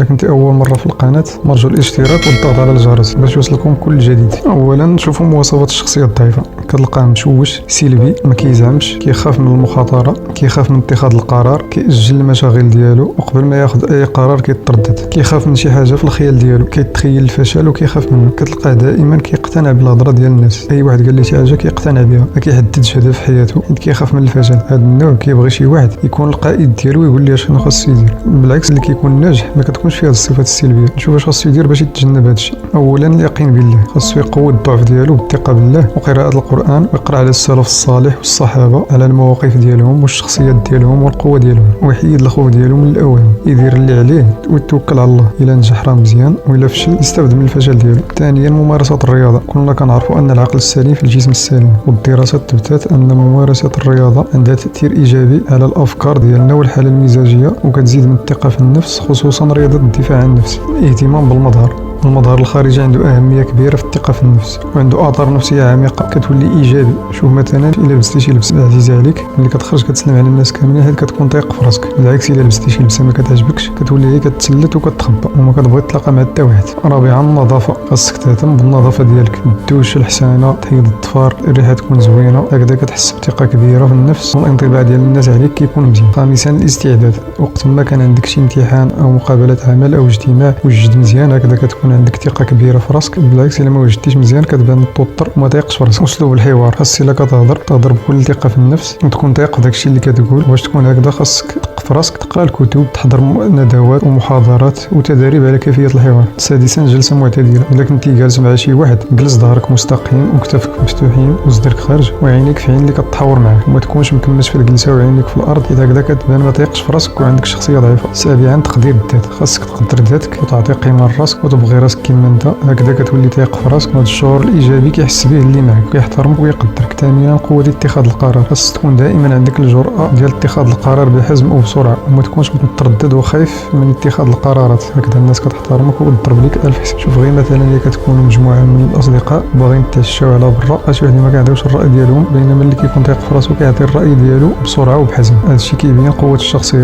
الا كنتي اول مره في القناه مرجو الاشتراك والضغط على الجرس باش يوصلكم كل جديد. اولا نشوفوا مواصفات الشخصيه الضعيفه. كتلقاه مشوش، سلبي، ما كيزعمش، كيخاف من المخاطره، كيخاف من اتخاذ القرار، كيأجل المشاغل ديالو، وقبل ما ياخذ اي قرار كيتردد، كيخاف من شي حاجه في الخيال ديالو، كيتخيل الفشل وكيخاف منه. كتلقاه دائما كيقتنع بالهضره ديال الناس، اي واحد قال له شي حاجه كيقتنع بها، ما كيحددش هدف في حياته حيت كيخاف من الفشل. هذا النوع كيبغي شي واحد يكون القائد ديالو ويقول ليه شنو خاصو يدير. بالعكس اللي كيكون ناجح ما كتكونش فيه هذه الصفات السلبيه. نشوف واش خاصو يدير باش يتجنب هذا الشيء. اولا اليقين بالله، خاصو يقوي الضعف ديالو بالثقه بالله وقراءه القران، ويقرا على السلف الصالح والصحابه على المواقف ديالهم والشخصيات ديالهم والقوه ديالهم، ويحيد الخوف ديالو من الاوهام، يدير اللي عليه ويتوكل على الله. الا نجح راه مزيان، والا فشل يستافد من الفشل ديالو. ثانيا ممارسه الرياضه. كلنا كنعرفوا ان العقل السليم في الجسم السليم، والدراسات تثبت ان ممارسه الرياضه عندها تاثير ايجابي على الافكار ديالنا والحاله المزاجيه، وكتزيد من الثقه في النفس، خصوصا رياضه الدفاع عن النفس. الاهتمام بالمظهر. المظهر الخارجي عنده أهمية كبيرة في الثقة في النفس، وعنده آثار نفسية عميقة كتولي إيجابي. شوف مثلا إلا لبستي شي لبسة عزيزة عليك، ملي كتخرج كتسلم على الناس كاملين حيت كتكون طايق في راسك. بالعكس إلا لبستي شي لبسة ما كتعجبكش كتولي هي كتسلت وكتخبى وما كتبغي تلاقى مع حتى واحد. رابعا النظافة. خاصك تهتم بالنظافة ديالك، الدوش الحسانة، تحيد الضفار، الريحة تكون زوينة، هكذا كتحس بثقة كبيرة في النفس والانطباع ديال الناس عليك كيكون مزيان. خامسا الاستعداد. وقت ما كان عندك شي امتحان أو مقابلة عمل أو اجتماع وجد مزيان، هكذا كتكون عندك ثقة كبيرة في راسك. بالعكس الا ما وجدتيش مزيان كتبان توتر وما تايقش في راسك. اسلوب الحوار. خاص الا تهضر بكل ثقه في النفس وتكون تايق في داكشي اللي كتقول. واش تكون هكذا خاصك تثق في راسك، تقرا الكتب، تحضر ندوات ومحاضرات وتدريب على كيفيه الحوار. سادسا جلسه معتدله. الا كنتي جالس مع شي واحد جلس ظهرك مستقيم وكتافك مفتوحين وصدرك خارج وعينيك في عين اللي كتحاور معاه، وما تكونش مكمش في الجلسه وعينيك في الارض، حيت هكذا كتبان ما تايقش في راسك وعندك شخصيه ضعيفه. سابعا تقدير الذات. خاصك تقدر ذاتك وتعطي قيمه لراسك وتبغي راسك كما انت، هكذا كتولي تايق في راسك. وهذا الشعور الايجابي كيحس به اللي معك ويحترمك ويقدرك. ثانيا قوه اتخاذ القرار. خاص تكون دائما عندك الجرأه ديال اتخاذ القرار بحزم وبسرعه، وما تكونش متردد وخايف من اتخاذ القرارات. هكذا الناس كتحترمك وتضرب لك الف حساب. شوف غير مثلا اللي كتكونوا مجموعه من الاصدقاء باغيين يتعشاو على برا، شي واحد ما كيعطيوش الراي ديالهم، بينما اللي كيكون تايق في راسو كيعطي الراي ديالو بسرعه وبحزم. هذا الشيء كيبين قوه الشخصيه.